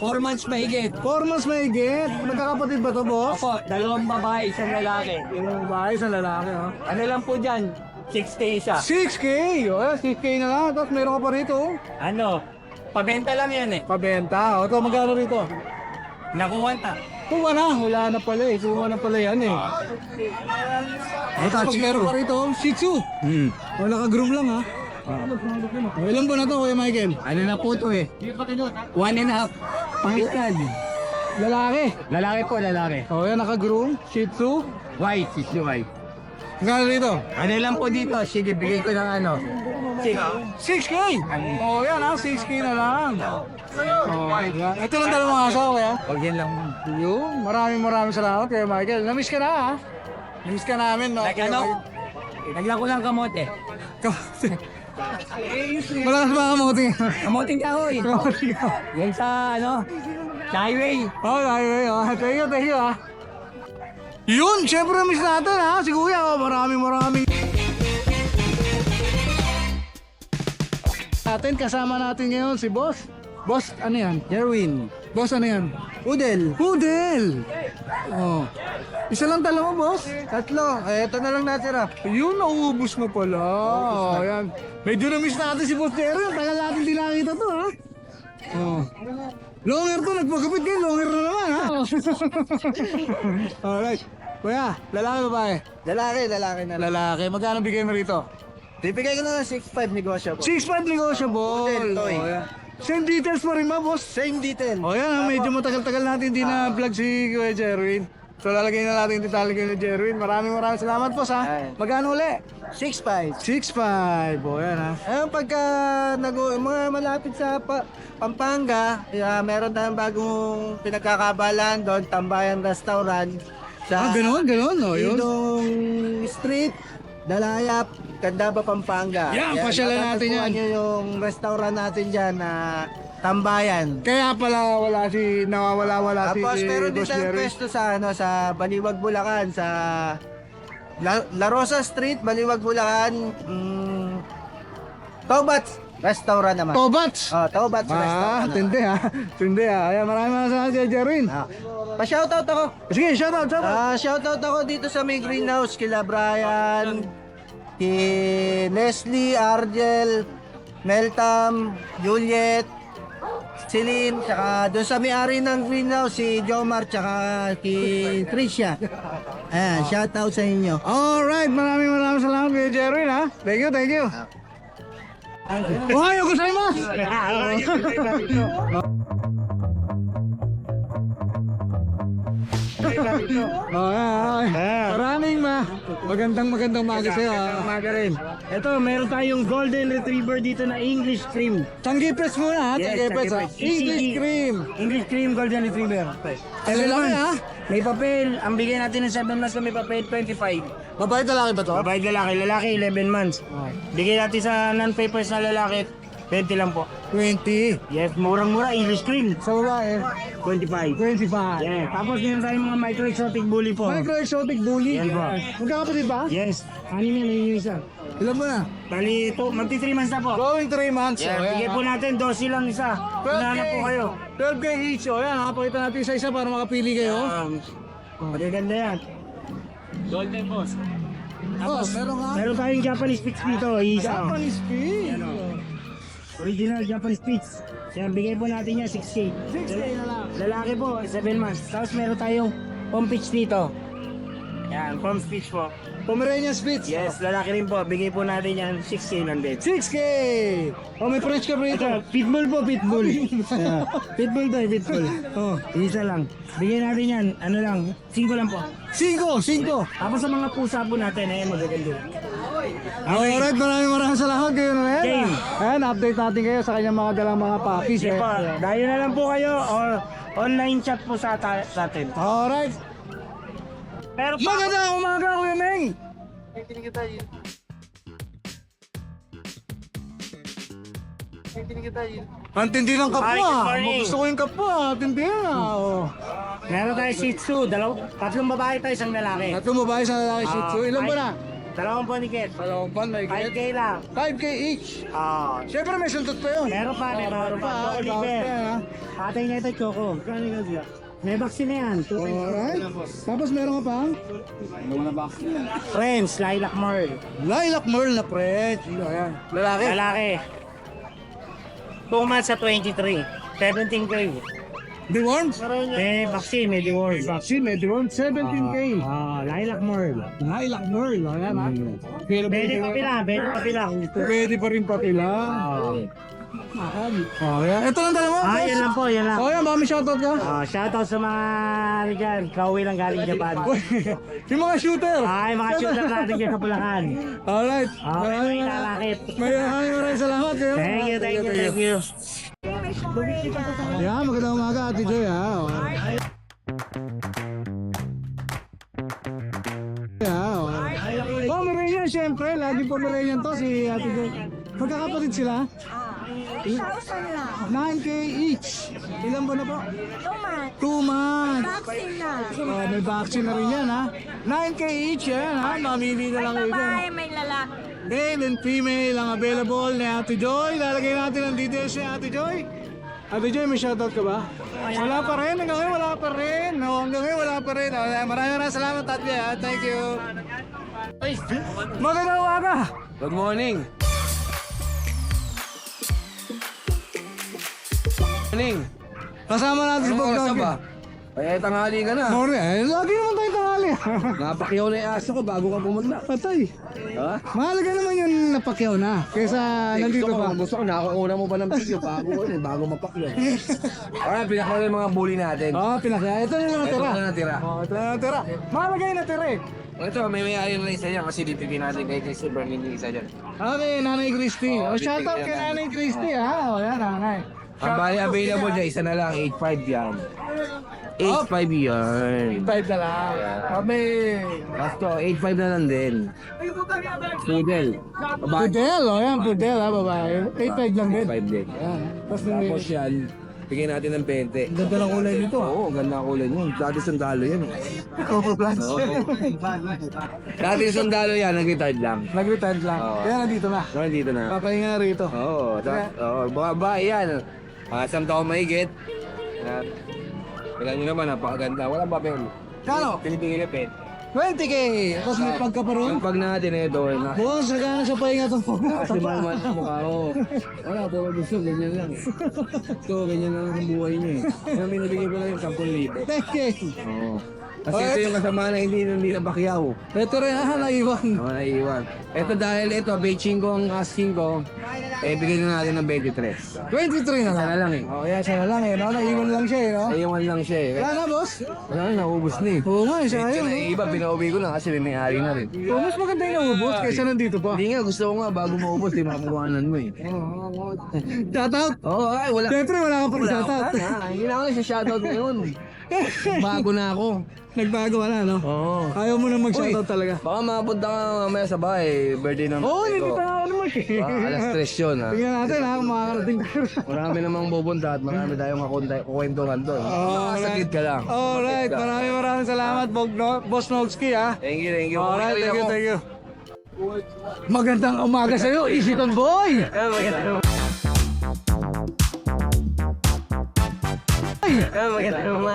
4 months mahigit. 4 months mahigit. Magkakapatid ba to, boss? Opo, 2 babae, 1 lalaki. Yung babae sa lalaki, oh. Ano lang po dyan? 6K isa. 6K! Oh, 6K na lang. Tapos meron ka pa rito, oh. Ano? Pabenta lang yan eh. Pabenta. O, ito, magkano rito? Nakuha ta. Kuha na. Wala na pala eh. Kuha na pala yan eh. Tapos meron pa rito, oh. Shih Tzu. O, naka-groom lang, ha. Ilan ba na to, Kuya Michael? Ano na po to eh? 1.5. Pangitad. Lalaki. Lalaki po, lalaki. O, yan, naka-groom. Shih Tzu. White, is white. Magkano rito? Ano lang po dito? Sige, bigay ko ng ano. 6K! O, yan, ha. 6K na lang. O, yan. Ito lang dalawang aso, Kuya. Huwag yan lang. Yun, maraming salamat Kuya Michael. Namiss ka na, ha? Namiss ka namin, no? Like ano? Naglang ko lang kamote. Malakas ba ang moting? Kamoting kahoy. Yan sa ano? Sa highway. Oh, highway, oh. Thank you, ha. Yun, syempre miss natin, ha? Si Kuya, oh. Maraming. Kasama natin ngayon si Boss. Boss, ano yan? Jerwin. Boss, ano yan? Udel. Pudel! Oh. Isa lang tala mo, boss? Tatlo. Ito na lang natira. Yun, nauubos mo pala. Oh, yan. Medyo na-miss natin si Boss Jerry. Tagal natin din nakita to, ha? Oh. Longer to, nagpagkapit kayo. Longer na naman, ha? Alright. Kuya, lalaki babae? Lalaki na. Lalaki. Magkano bigay mo rito? Bibigay ko na ng 6.5 negosyo po. 6.5 negotiable. Pudel, toy. Oh, yan. Same details pa rin ba, boss? Same detail. O yan, medyo matagal-tagal natin hindi na-vlog si Kuya Jerwin. So lalagay na natin yung detalye kay Jerwin. Maraming salamat po sa. Magkano uli? 6.5. 6.5. O yan, ha. Ayun, pagka mga malapit sa Pampanga, meron tayong bagong pinagkakabalan doon, Tambayan Restaurant. Sa Ganon. O, yun. Idong Street, Dalayap, Candaba, Pampanga. Yan, pasyalan natin yan. Matatagpuan niyo yung restaurant natin dyan na Tambayan. Kaya pala nawawala si Tapos meron din Boss tayong Jerry. pwesto sa sa Baliwag, Bulacan, sa La Rosa Street, Baliwag, Bulacan. Tobats Restaurant naman. Tobats! Tobats Restaurant. Tindi ha. Ayan, maraming salamat kay Jerwin. Pa-shoutout ako. Sige, shoutout. Shoutout ako dito sa may greenhouse kila Brian, kay Leslie, Argel, Meltam, Juliet, Celine, tsaka doon sa may-ari ng greenhouse si Jomar, tsaka kay Tricia. Ayan, shoutout sa inyo. Alright, maraming salamat kay Jerwin, ha. Thank you. Ohayo gozaimasu! Maraming magandang maga sa'yo. Umaga rin. Ito, meron tayong golden retriever dito na English cream. Tanggipres muna, ha? Yes, Tanggipres, ha? tanggipres. English cream. English cream golden retriever. Ano lang, ha? May papel. Ang bigay natin ng 7 months na may papel, 25. Babae lalaki ba to? Babae lalaki 11 months. Bigay natin sa non-papers na lalaki, 20 lang po. 20. Yes, murang-mura, English cream. Sa babae, 25. 25. Yes. Tapos meron tayong mga micro-exotic bully po. Micro-exotic bully. Yan po. Magkakapatid ba? Yes. Anim yan, yung isa. Ilan mo na? Bali, ito, magti 3 months na po. Going 3 months. Yeah, O, yan, bigay ha? po natin, 12 lang isa. Hinahanap po kayo. 12K each. O yan, pakita natin isa-isa para makapili kayo. Magaganda yan. Golden boss. Tapos, meron ka? meron tayong Japanese Spitz dito, isa. Japanese Spitz. Original Japanese Spitz. Kaya bigay po natin yan, 6K. 6K na lang. Lalaki po, 7 months. Tapos meron tayong Pompitch dito. Yan, Pompitch po. Pomeranian Spitz. Yes, lalaki rin po. Bigay po natin yan, 6K lang din. 6K! O, may French ka rito. Ito, pitbull po, pitbull. Yeah. Pitbull to, pitbull. Oh, isa lang. Bigyan natin yan, ano lang, 5 lang po. 5! Tapos sa mga pusa po natin, ayan, magaganda. Alright, maraming salamat kayo na yan. Game. Ayan, update natin kayo sa kanyang mga dalang mga puppies. Sige po, dayo na lang po kayo or online chat po sa atin. Alright. Pero pa, Magandang umaga, Kuya Meng! Ang tindi ng kapwa. Gusto ko yung kapwa. Tindi na. Oh. Meron tayo Shih Tzu, tatlong babae tayo, isang lalaki. Tatlong babae sa lalaki Shih Tzu. Ilan ba na? 2 ponikit. Dalawang pan, may 5K lang. 5K each. Siyempre may suntot pa yun. Meron pa. Choco liver. Atay na ito, Choco. May vaccine na yan. Alright. Tapos meron ka pang? Friends, Lilac Merl. Lilac Merl na French. Ayan. Lalaki. Lalaki. 2 months sa 23. 17K. Deworms? May vaccine, may deworm. Vaccine, may deworms. 17K. Lilac Merl. Lilac Merl. Ayan ha. Pwede pa pila. Pwede pa rin papila. Ayan. Ito lang dalawa. Yan lang po, yan lang. Oh, yan. Baka may shoutout ka? Shoutout sa mga dyan, kauwi lang galing Japan. Yung mga shooter. Ay, mga shooter natin dyan sa Bulacan. Alright. May lalakit. Maraming salamat. Thank you. Yan, magandang umaga, Ate Joy ha. Okay. Pomeranian, siyempre. Lagi Pomeranian to si Ate Joy. Magkakapatid sila? 9K each. Ilan ba na po? 2 months. Vaccine na. May vaccine na rin yan ha. 9K each yan ha. Mamili na lang kayo dyan. May lalaki. Male and female ang available ni Ate Joy. Lalagay natin ang details ni Ate Joy. Ate Joy, may shoutout ka ba? Wala pa rin. Hanggang ngayon wala pa rin. No, hanggang ngayon wala pa rin. Maraming salamat, Ate Joy. Thank you. Magandang umaga. Good morning. Morning. Kasama natin si Bob Doggy. Ay, tanghali ka na. Morning. Lagi naman tayo tanghali. Napakyaw na yung aso ko bago ka pumunta. Patay. Ha? Mahalaga naman yung napakyaw na. Kaysa nandito pa. Gusto ko, nakakuuna mo pa ng video bago mapakyaw. Alright, pinakala yung mga bully natin. Pinakya. Ito na yung natira. Ito na natira. Ito na natira. Mahalaga yung natira eh. Ito, may may-ari na isa yan kasi dipigin natin kay Christopher hindi isa dyan. Okay, Nanay Christy. Shoutout kay Nanay Christy ha. Yan, Nanay. Ang bali available dyan, isa na lang, 8.5 yan. 8.5 yan. 5 na lang. May Basto, 8.5 na lang din. Poodle. Babae. Pudel, yan, Pudel ha, babae. 8.5 lang din. 8.5 din. Yan. Tapos may Tapos yan, bigyan natin ng 20. ganda ng kulay nito. Oo, ganda ang kulay yun. Dati sundalo yan. Overplans. Dati sundalo yan, nag-retard lang. Nag-retired lang. Oo. Kaya nandito na. So, nandito na. Papahinga na rito. Oo, babae yan. Isang taon mahigit. Kailan nyo naman, napakaganda. Walang papel. Kano? Pinipigil na pet. 20K. Tapos may pagka pa ron. Yung pag natin ito, Boss, nagana sa pahinga to. kasi mahal sa mukha ko. Wala po gusto, ganyan lang. Ito, ganyan lang ang buhay niyo eh. Kaya binibigay ko lang yung 10,000. 10K. Oo. Kasi ito yung kasama na hindi na bakyaw. Ito rin ha, naiwan. Oo, naiiwan. Ito dahil ito, beijing ko ang asking ko, bigyan na natin ng 23. 23 na lang. Sana lang eh. Yan, siya na lang eh. No? Naiwan lang siya eh. No? Naiiwan lang siya eh. Wala na, boss. Wala na, naubos na eh. Oo nga, siya yun. Yung iba, pinauwi ko lang kasi may may-ari na rin. Oh, mas maganda yung naubos kaysa nandito pa. Hindi nga, gusto ko nga bago maubos, di makakuhanan mo eh. Shoutout. Oo, ay, wala. Siyempre, wala ka pang shoutout. Hindi na ako nasa-shoutout ngayon. Bago na ako. Nagbago ka na, no? Oo. Ayaw mo na mag-shoutout talaga. Baka makapunta ka mamaya sa bahay, birthday ng Oo, hindi ko. pa ano mo eh. Alas 3 yun ha. Tingnan natin ha, kung makakarating tayo. Marami namang pupunta at marami tayong kukwentuhan doon. Sakit ka lang. Alright, maraming salamat, Boss Nogski ha. Thank you. Alright, thank you. Magandang umaga sa'yo, Isiton Boy!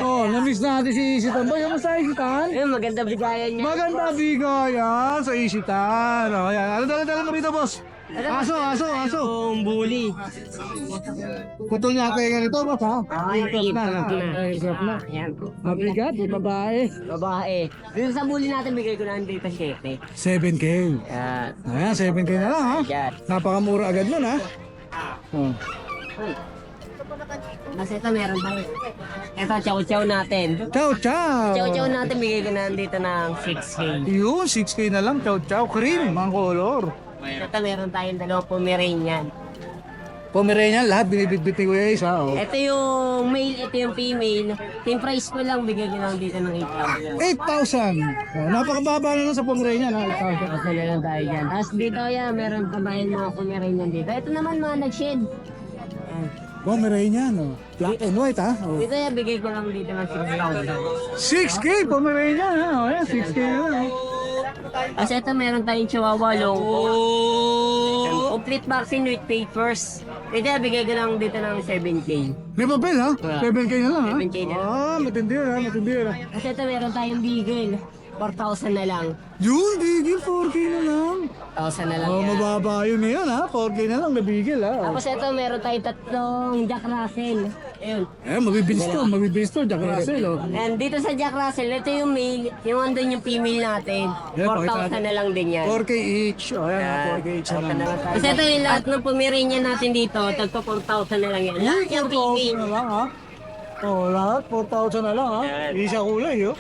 Oh, na-miss natin si Isitan Boy. Kamusta Isitan? Maganda bigayan niya. Maganda bigayan sa Isitan. Oh, yan. Ano dala mo rito, boss? Aso. Yung bully. Putol niya ako yung ganito, boss, ha? Ay, na. Mabigat, yung babae. Babae. Dito sa bully natin, bigay ko na dito 7. 7K. Yan. Ayan, 7K na lang, ha? Yan. Napakamura agad nun, ha? Oh. Kasi ito meron tayo. Ito, chow-chow natin. Chow. Chow-chow natin, bigay ko na dito ng 6K. Yun, 6K na lang. Chow. Cream, mga color. Ito, meron tayong dalawang Pomeranian. Pomeranian, lahat binibitbit ni Kuya Ace, ha? Oh. Ito yung male, ito yung female. Yung price ko lang, bigay ko lang dito ng 8,000. 8,000. Oh, napakababa na lang sa Pomeranian, ha? 8,000. Kasi na lang tayo dyan. Tapos dito yan, meron pa ba yung mga Pomeranian dito. Ito naman mga nag-shed. Pomeranian, oh. Black and white, ha? Oh. Dito yan, bigay ko lang dito ng 6,000. 6K, Pomeranian, ha? Oh, yan, 6K na, oh. Kasi ito meron tayong chihuahua long coat. Complete vaccine with papers. Ito bigay ko lang dito ng 7K. May papel, ha? 7K na lang, ha? 7K na lang. Ah, matindi yun, ha? Matindi yun, ha? Kasi ito meron tayong beagle. 4,000 na lang. Yun, bigil, 4K na lang. 1,000 na lang Oh, yan. mababa yun ngayon, ha? 4K na lang, nabigil, ha? Tapos ito meron tayong tatlong Jack Russell. Ayun. Eh, mabibilis to, Jack Russell, oh. And dito sa Jack Russell, ito yung male, yung andun yung female natin. Yeah, 4,000 na lang din yan. 4K each. Oh, yan, Yan. 4K each na lang. Kasi ito yung lahat ng Pomeranian natin dito, tagpo 4,000 na lang yan. Lahat yung 4,000 female. na lang, ha? Oh, lahat, 4,000 na lang, ha? Isa kulay, oh.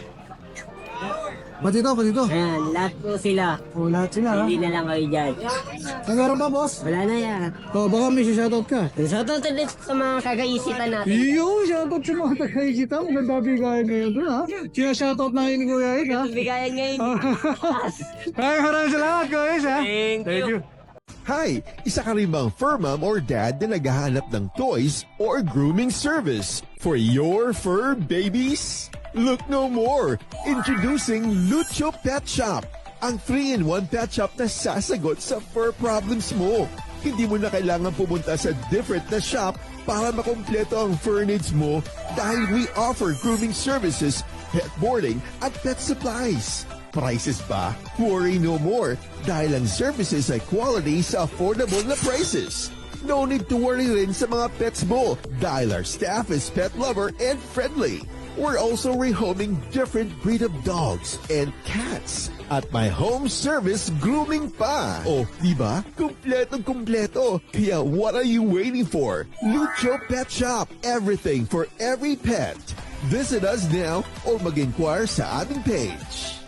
Pati ito. Ayan, lahat po sila. Oh, lahat sila, ha? Hindi na lang kayo dyan. Meron pa, boss? Wala na yan. Oh, baka may shoutout ka. Shoutout ulit sa mga kagaisitan natin. Iyo, shoutout sa mga taga-isita. Maganda bigayan ngayon doon, ha? Sina-shoutout na ni Kuya Ed, ha? Bigayan ngayon. Maraming salamat, Kuya Ed, ha? Thank you. Hi! Isa ka rin bang fur mom or dad na naghahanap ng toys or grooming service for your fur babies? Look no more! Introducing Lucho Pet Shop, ang 3-in-1 pet shop na sasagot sa fur problems mo. Hindi mo na kailangan pumunta sa different na shop para makumpleto ang fur needs mo dahil we offer grooming services, pet boarding at pet supplies. Prices ba? Worry no more dahil ang services ay quality sa affordable na prices. No need to worry rin sa mga pets mo dahil our staff is pet lover and friendly. We're also rehoming different breed of dogs and cats at my home service grooming pa. Oh, diba? Kumpletong-kumpleto. Kaya what are you waiting for? Lucho Pet Shop. Everything for every pet. Visit us now or mag-inquire sa ating page.